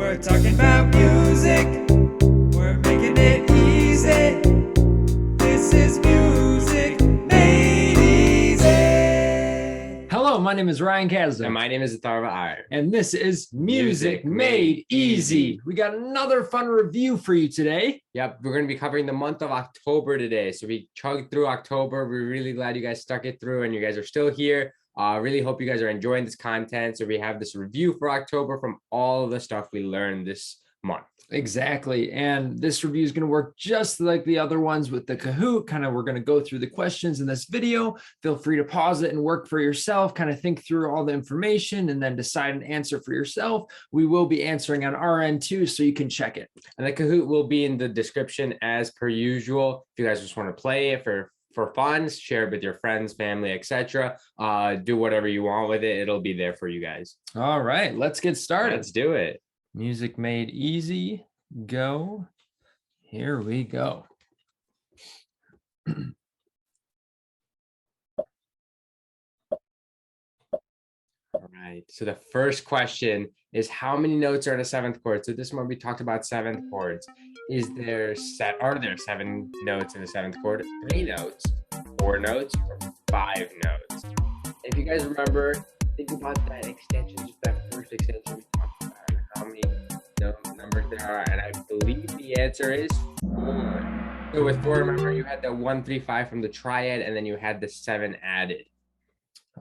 We're talking about music. We're making it easy. This is music made easy. Hello, my name is Ryan Kazda. And my name is Atharva Iyer. And this is Music Made Easy. We got another fun review for you today. Yep, we're going to be covering the month of October today. So we chugged through October. We're really glad you guys stuck it through and you guys are still here. Really hope you guys are enjoying this content. So we have this review for October from all the stuff we learned this month. Exactly. And this review is going to work just like the other ones with the Kahoot. We're going to go through the questions in this video. Feel free to pause it and work for yourself, think through all the information and then decide an answer for yourself. We will be answering on our end too, so you can check it. And the Kahoot will be in the description as per usual. If you guys just want to play it for fun, share it with your friends, family, etc. Do whatever you want with it. It'll be there for you guys. All right, let's get started. Let's do it. Music Made Easy, go. Here we go. All right, so the first question is how many notes are in a seventh chord? So this one we talked about seventh chords. Are there 7 notes in the seventh chord? 3 notes, 4 notes, or 5 notes? If you guys remember, think about that extension, just that first extension we talked about, and how many numbers there are, and I believe the answer is 4. So with 4, remember you had the 1, 3, 5 from the triad, and then you had the 7 added.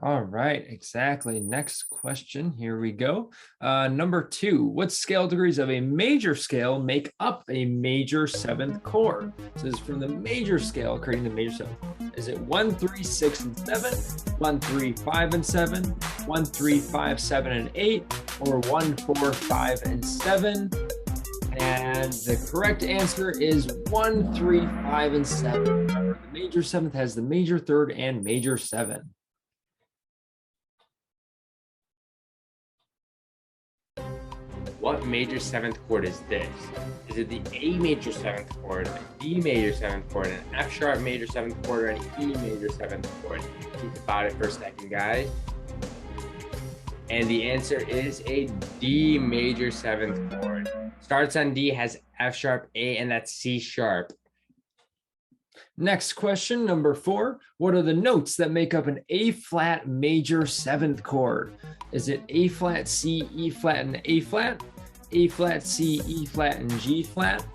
All right, exactly. Next question. Here we go. Number 2, what scale degrees of a major scale make up a major 7th chord? So this is from the major scale, creating the major 7th. Is it 1, 3, 6, and 7, 1, 3, 5, and 7, 1, 3, 5, 7, and 8, or 1, 4, 5, and 7? And the correct answer is 1, 3, 5, and 7. Remember, the major 7th has the major 3rd and major 7. What major 7th chord is this? Is it the A major 7th chord, a D major 7th chord, an F sharp major 7th chord, or an E major 7th chord? Think about it for a second, guys. And the answer is a D major 7th chord. Starts on D, has F sharp, A, and that's C sharp. Next question, number 4. What are the notes that make up an A flat major 7th chord? Is it A flat, C, E flat, and A flat? A flat, C, E flat, and G flat?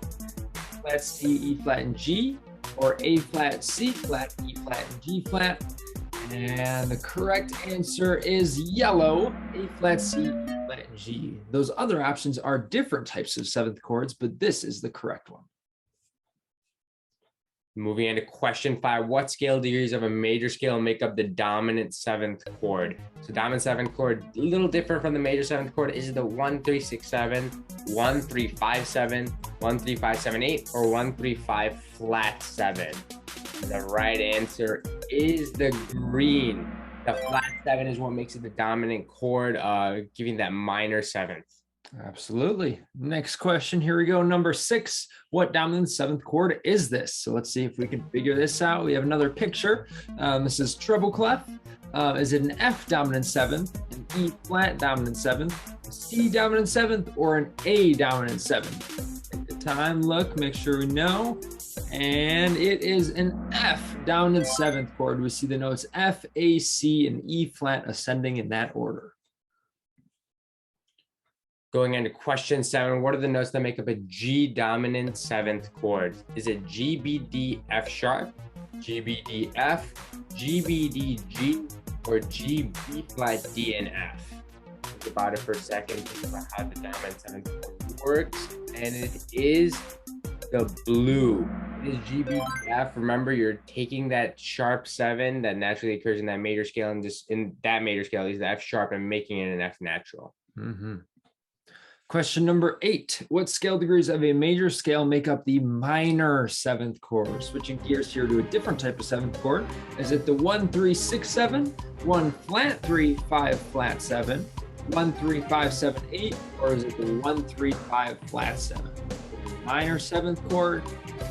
Flat, C, E flat, and G? Or A flat, C flat, E flat, and G flat? And the correct answer is yellow, A flat, C, E flat, and G. Those other options are different types of 7th chords, but this is the correct one. Moving into question 5, what scale degrees of a major scale make up the dominant 7th chord? So dominant 7th chord, a little different from the major 7th chord. Is it the 1, 3, 6, 7, 1, 3, 5, 7, 1, 3, 5, 7, 8, or 1, 3, 5, flat 7? The right answer is the green. The flat 7 is what makes it the dominant chord, giving that minor 7th. Absolutely. Next question. Here we go. Number 6. What dominant 7th chord is this? So let's see if we can figure this out. We have another picture. This is treble clef. Is it an F dominant 7th, an E flat dominant 7th, a C dominant 7th, or an A dominant 7th? Take the time, look, make sure we know. And it is an F dominant 7th chord. We see the notes F, A, C, and E flat ascending in that order. Going into question 7, what are the notes that make up a G dominant 7th chord? Is it G, B, D, F sharp, G, B, D, F, G, B, D, G, or G, B flat, D, and F? Think about it for a second. Think about how the dominant 7th chord works. And it is the blue. It is G, B, D, F. Remember, you're taking that sharp 7 that naturally occurs in that major scale, and just in that major scale is the F sharp, and making it an F natural. Question number 8. What scale degrees of a major scale make up the minor 7th chord? Switching gears here to a different type of 7th chord. Is it the 1, 3, 6, 7, 1 flat 3, 5 flat 7, 1, 3, 5, 7, 8, or is it the 1, 3, 5 flat 7? Minor 7th chord.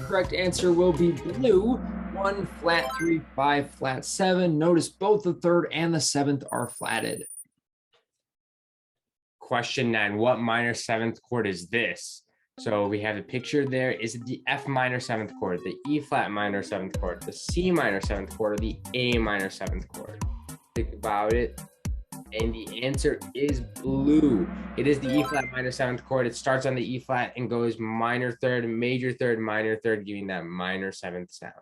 Correct answer will be blue. 1 flat 3, 5 flat 7. Notice both the 3rd and the 7th are flatted. Question 9, what minor 7th chord is this? So we have the picture there. Is it the F minor 7th chord, the E flat minor 7th chord, the C minor 7th chord, or the A minor 7th chord? Think about it. And the answer is blue. It is the E flat minor 7th chord. It starts on the E flat and goes minor 3rd, major 3rd, minor 3rd, giving that minor 7th sound.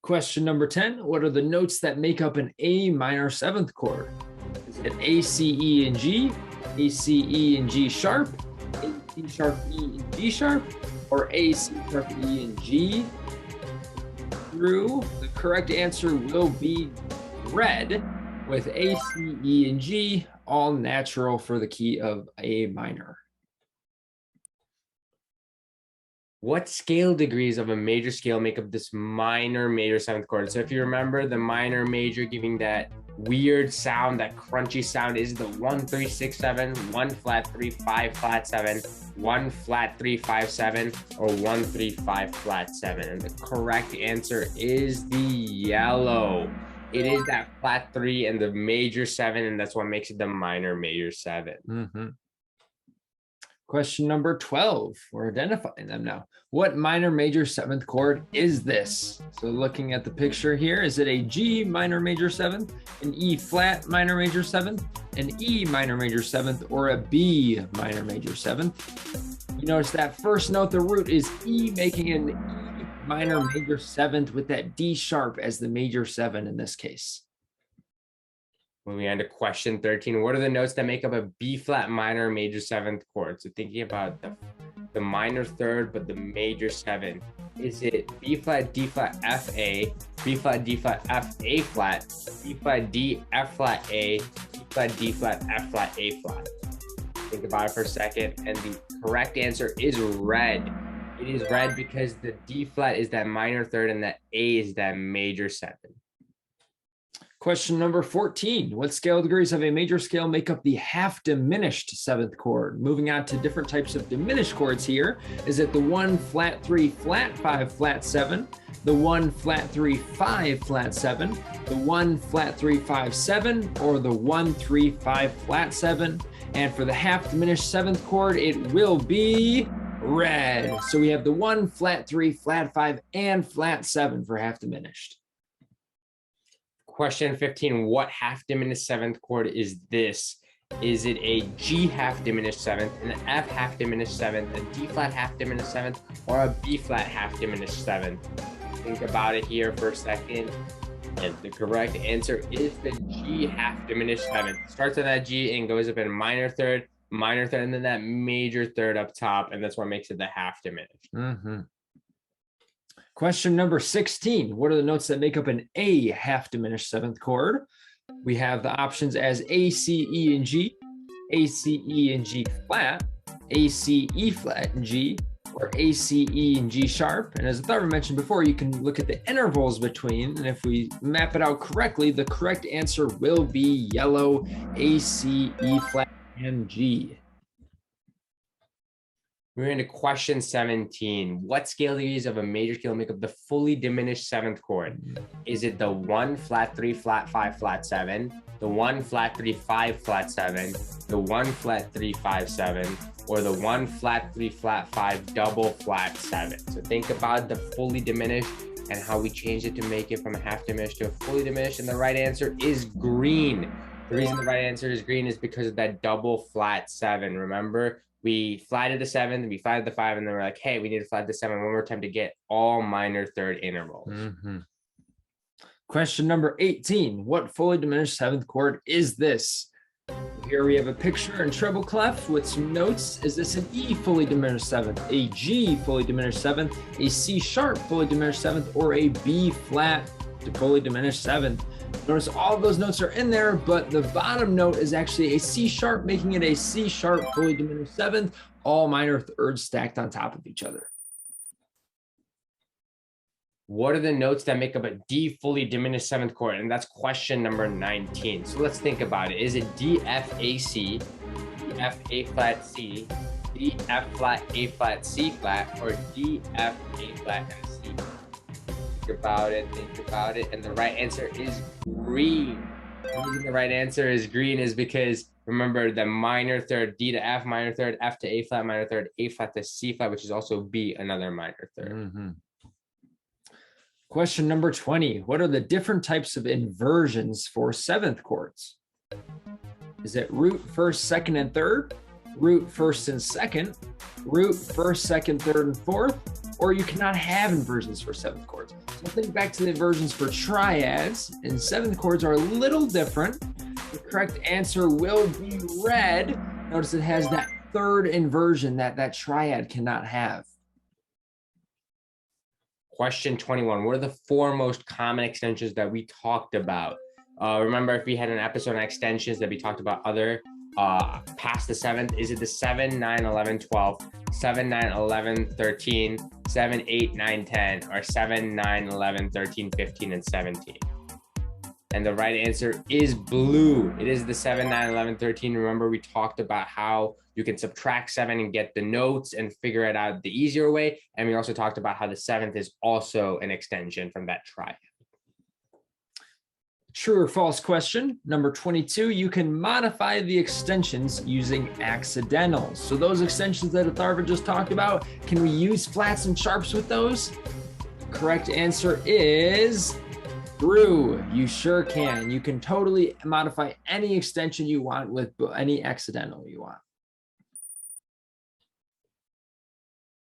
Question number 10. What are the notes that make up an A minor 7th chord? Is it A, C, E, and G, A, C, E, and G sharp, A, C sharp, E, and G sharp, or A, C sharp, E, and G? True. The correct answer will be red, with A, C, E, and G all natural for the key of A minor. What scale degrees of a major scale make up this minor major 7th chord? So if you remember the minor major giving that weird sound, that crunchy sound, is the 1 3 6 7, 1 flat 3 5 flat 7, 1 flat 3 5 7, or 1 3 5 flat 7? And the correct answer is the yellow. It is that flat 3 and the major 7, and that's what makes it the minor major 7. Question number 12. We're identifying them now. What minor major 7th chord is this? So looking at the picture here, is it a G minor major 7th, an E flat minor major 7th, an E minor major 7th, or a B minor major 7th? You notice that first note, the root is E, making an E minor major 7th with that D sharp as the major 7 in this case. Moving on to question 13, what are the notes that make up a B flat minor major 7th chord? So thinking about the minor 3rd, but the major 7. Is it B flat, D flat, F, A, B flat, D flat, F, A flat, B flat, D, F flat, A, B flat, D flat, F flat, A flat? Think about it for a second, and the correct answer is red. It is red because the D flat is that minor 3rd and that A is that major 7. Question number 14. What scale degrees of a major scale make up the half diminished 7th chord? Moving on to different types of diminished chords here. Is it the 1 flat 3 flat 5 flat 7, the 1 flat 3 5 flat 7, the 1 flat 3 5 7, or the 1 3 5 flat 7? And for the half diminished 7th chord, it will be red. So we have the 1 flat 3 flat 5 and flat 7 for half diminished. Question 15, what half diminished 7th chord is this? Is it a G half diminished 7th, an F half diminished 7th, a D flat half diminished 7th, or a B flat half diminished 7th? Think about it here for a second. And the correct answer is the G half diminished 7th. Starts on that G and goes up in minor 3rd, and then that major 3rd up top, and that's what makes it the half diminished. Question number 16. What are the notes that make up an A half diminished 7th chord? We have the options as A, C, E, and G, A, C, E, and G flat, A, C, E flat, and G, or A, C, E, and G sharp. And as Atharva mentioned before, you can look at the intervals between, and if we map it out correctly, the correct answer will be yellow, A, C, E flat, and G. We're into question 17. What scale degrees of a major scale make up the fully diminished 7th chord? Is it the 1 flat 3 flat 5 flat 7, the 1 flat 3 5 flat 7, the 1 flat 3 5 7, or the 1 flat 3 flat 5 double flat 7? So think about the fully diminished and how we changed it to make it from a half diminished to a fully diminished, and the right answer is green. The reason the right answer is green is because of that double flat 7. Remember, we flatted the 7, we flatted the 5, and then we're like, hey, we need to flat the 7 one more time to get all minor 3rd intervals. Question number 18. What fully diminished 7th chord is this? Here we have a picture in treble clef with some notes. Is this an E fully diminished 7th, a G fully diminished 7th, a C sharp fully diminished 7th, or a B flat fully diminished 7th? Notice all of those notes are in there, but the bottom note is actually a C sharp, making it a C sharp fully diminished 7th, all minor 3rds stacked on top of each other. What are the notes that make up a D fully diminished 7th chord? And that's question number 19. So let's think about it. Is it D, F, A, C, D, F, A flat, C, D, F flat, A flat, C flat, or D, F, A flat, and C? Think about it, and the right answer is green. The reason the right answer is green is because Remember the minor third, D to F, minor third, F to A flat, minor third, A flat to C flat, which is also B, another minor third. Mhm. Question number 20. What are the different types of inversions for seventh chords? Is it root first, second, and third? Root first and second? Root first, second, third, and fourth? Or you cannot have inversions for seventh chords. So think back to the inversions for triads, and seventh chords are a little different. The correct answer will be red. Notice it has that third inversion that triad cannot have. Question 21. What are the four most common extensions that we talked about? Remember, if we had an episode on extensions that we talked about other past the seventh, is it the 7, 9, 11, 12, 7, 9, 11, 13, 7, 8, 9, 10, or 7, 9, 11, 13, 15, and 17? And the right answer is blue. It is the 7, 9, 11, 13. Remember, we talked about how you can subtract 7 and get the notes and figure it out the easier way. And we also talked about how the seventh is also an extension from that triad. True or false question. Number 22, you can modify the extensions using accidentals. So those extensions that Atharva just talked about, can we use flats and sharps with those? Correct answer is true. You sure can. You can totally modify any extension you want with any accidental you want.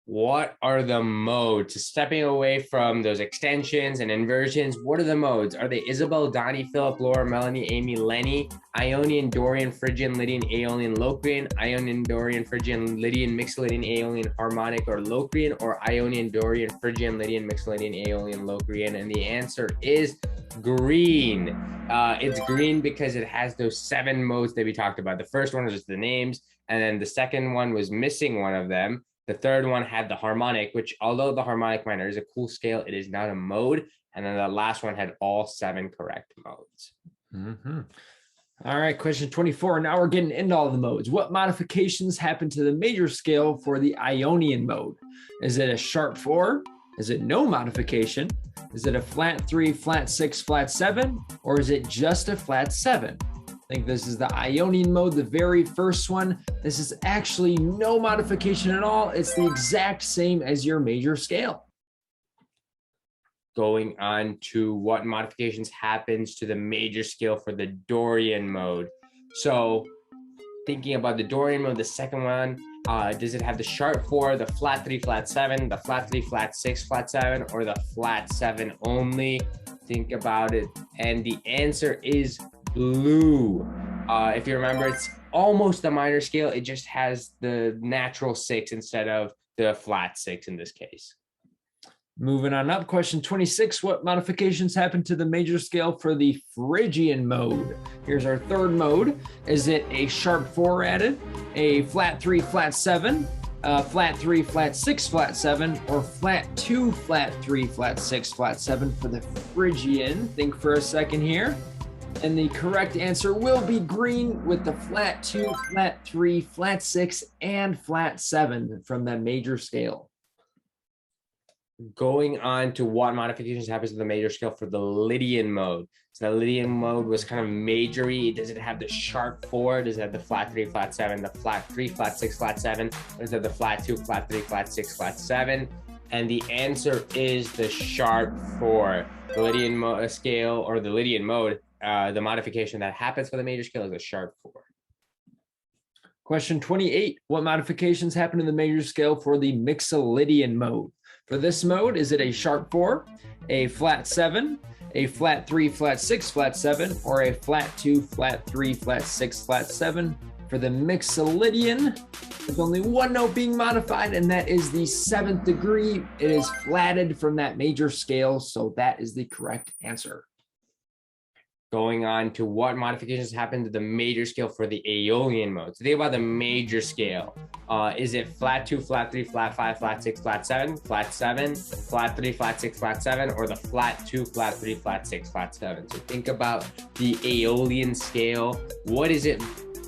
What are the modes? Stepping away from those extensions and inversions, what are the modes? Are they Isabel, Donnie, Philip, Laura, Melanie, Amy, Lenny, Ionian, Dorian, Phrygian, Lydian, Aeolian, Locrian, Ionian, Dorian, Phrygian, Lydian, Mixolydian, Aeolian, Harmonic, or Locrian, or Ionian, Dorian, Phrygian, Lydian, Mixolydian, Aeolian, Locrian? And the answer is green. It's green because it has those 7 modes that we talked about. The first one was just the names, and then the second one was missing one of them. The third one had the harmonic, which although the harmonic minor is a cool scale, it is not a mode. And then the last one had all 7 correct modes. Mm-hmm. All right, question 24. Now we're getting into all the modes. What modifications happen to the major scale for the Ionian mode? Is it a sharp 4? Is it no modification? Is it a flat 3, flat 6, flat 7? Or is it just a flat 7? I think this is the Ionian mode, the very first one. This is actually no modification at all. It's the exact same as your major scale. Going on to what modifications happens to the major scale for the Dorian mode. So thinking about the Dorian mode, the second one, does it have the sharp 4, the flat 3, flat 7, the flat 3, flat 6, flat 7, or the flat 7 only? Think about it. And the answer is blue. If you remember, it's almost a minor scale. It just has the natural 6 instead of the flat 6 in this case. Moving on up, question 26. What modifications happen to the major scale for the Phrygian mode? Here's our third mode. Is it a sharp 4 added, a flat 3, flat 7, flat 3, flat 6, flat 7, or flat 2, flat 3, flat 6, flat 7 for the Phrygian? Think for a second here. And the correct answer will be green with the flat 2, flat 3, flat 6, and flat 7 from the major scale. Going on to what modifications happens to the major scale for the Lydian mode. So the Lydian mode was kind of majory. Does it have the sharp 4? Does it have the flat 3, flat 7, the flat 3, flat 6, flat 7? Or does it have the flat 2, flat 3, flat 6, flat 7? And the answer is the sharp 4. The Lydian scale, or the Lydian mode, the modification that happens for the major scale is a sharp 4. Question 28. What modifications happen to the major scale for the Mixolydian mode? For this mode, is it a sharp 4, a flat 7, a flat 3, flat 6, flat 7, or a flat 2, flat 3, flat 6, flat 7? For the Mixolydian, there's only one note being modified, and that is the 7th degree. It is flatted from that major scale, so that is the correct answer. Going on to what modifications happen to the major scale for the Aeolian mode. So think about the major scale. Is it flat 2, flat 3, flat 5, flat 6, flat 7, flat 7, flat 3, flat 6, flat 7, or the flat 2, flat 3, flat 6, flat 7? So think about the Aeolian scale. What is it?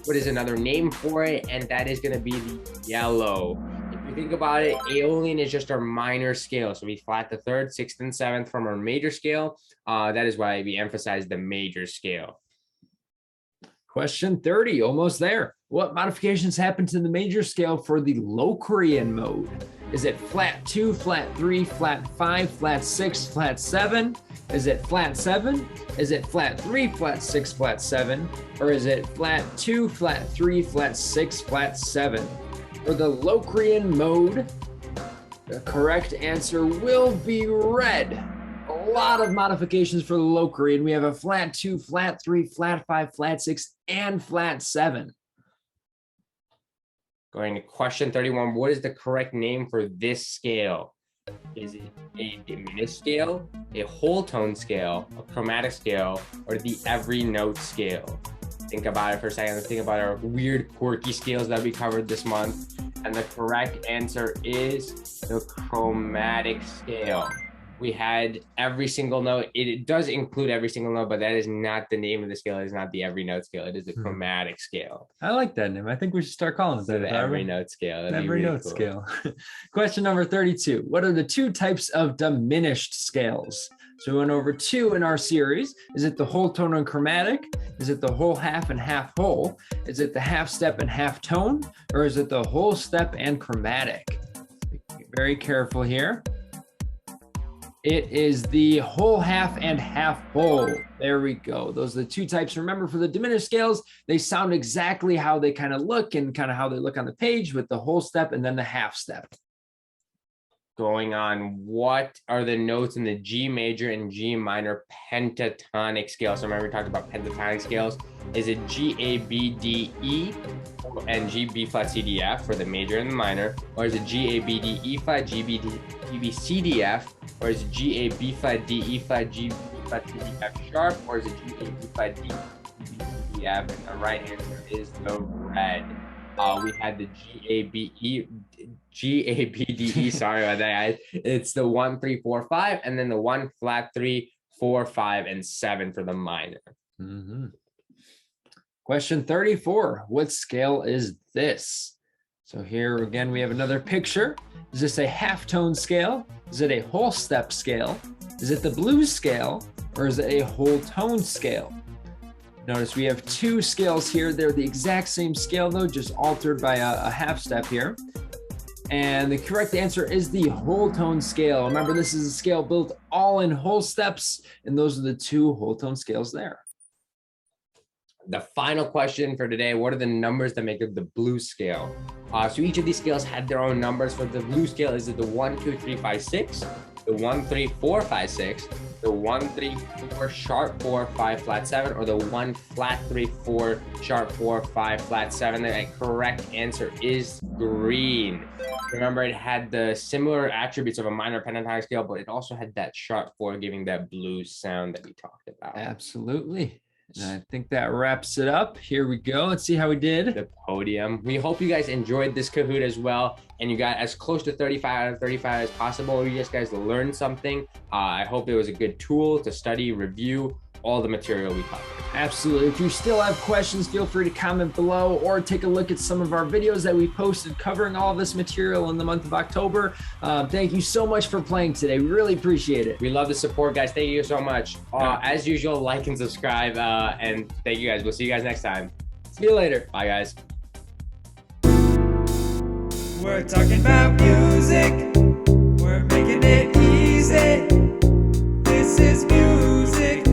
What is another name for it? And that is going to be the yellow. If you think about it, Aeolian is just our minor scale. So we flat the 3rd, 6th, and 7th from our major scale. That is why we emphasize the major scale. Question 30, almost there. What modifications happen to the major scale for the Locrian mode? Is it flat 2, flat 3, flat 5, flat 6, flat 7? Is it flat 7? Is it flat 3, flat 6, flat 7? Or is it flat 2, flat 3, flat 6, flat 7? For the Locrian mode, the correct answer will be red. A lot of modifications for the Locrian. We have a flat 2, flat 3, flat 5, flat 6, and flat 7. Going to question 31. What is the correct name for this scale? Is it a diminished scale, a whole tone scale, a chromatic scale, or the every note scale? Think about it for a second. Let's think about our weird, quirky scales that we covered this month. And the correct answer is the chromatic scale. We had every single note. It does include every single note, but that is not the name of the scale. It is not the every note scale. It is the chromatic scale. I like that name. I think we should start calling it So the that. every note scale. That'd be Every really note cool. scale. Question number 32. What are the two types of diminished scales? So we went over two in our series. Is it the whole tone and chromatic? Is it the whole half and half whole? Is it the half step and half tone? Or is it the whole step and chromatic? Be very careful here. It is the whole half and half whole. There we go. Those are the two types. Remember, for the diminished scales, they sound exactly how they kind of look and kind of how they look on the page, with the whole step and then the half step. Going on, what are the notes in the G major and G minor pentatonic scale? So remember we talked about pentatonic scales. Is it G, A, B, D, E, and G, B flat, C, D, F for the major and the minor? Or is it G, A, B, D, E flat, G, B, D, G, B, C, D, F? Or is it G, A, B flat, D, E flat, G, B flat, C, D, F sharp? Or is it G, A, B flat, D, B, C, D, F? And the right answer is the red. We had the G, A, B, D, E. Sorry about that, guys. It's the 1, 3, 4, 5, and then the 1 flat 3, 4, 5, and 7 for the minor. Question 34. What scale is this? So here again, we have another picture. Is this a half tone scale? Is it a whole step scale? Is it the blues scale? Or is it a whole tone scale? Notice we have two scales here. They're the exact same scale though, just altered by a half step here. And the correct answer is the whole tone scale. Remember, this is a scale built all in whole steps, and those are the two whole tone scales there. The final question for today, what are the numbers that make up the blues scale? So each of these scales had their own numbers. For the blues scale, is it the 1, 2, 3, 5, 6, the 1, 3, 4, 5, 6, the 1, 3, 4, sharp 4, 5, flat 7, or the 1 flat 3, 4, sharp 4, 5, flat 7? The correct answer is green. Remember, it had the similar attributes of a minor pentatonic scale, but it also had that sharp 4 giving that blues sound that we talked about. Absolutely. And I think that wraps it up. Here we go. Let's see how we did. The podium. We hope you guys enjoyed this Kahoot as well, and you got as close to 35 out of 35 as possible. You guys learned something. I hope it was a good tool to study, review all the material we covered. Absolutely. If you still have questions, feel free to comment below or take a look at some of our videos that we posted covering all this material in the month of October. Thank you so much for playing today. We really appreciate it. We love the support, guys. Thank you so much. As usual, like and subscribe, and thank you guys. We'll see you guys next time. See you later. Bye, guys. We're talking about music. We're making it easy. This is music.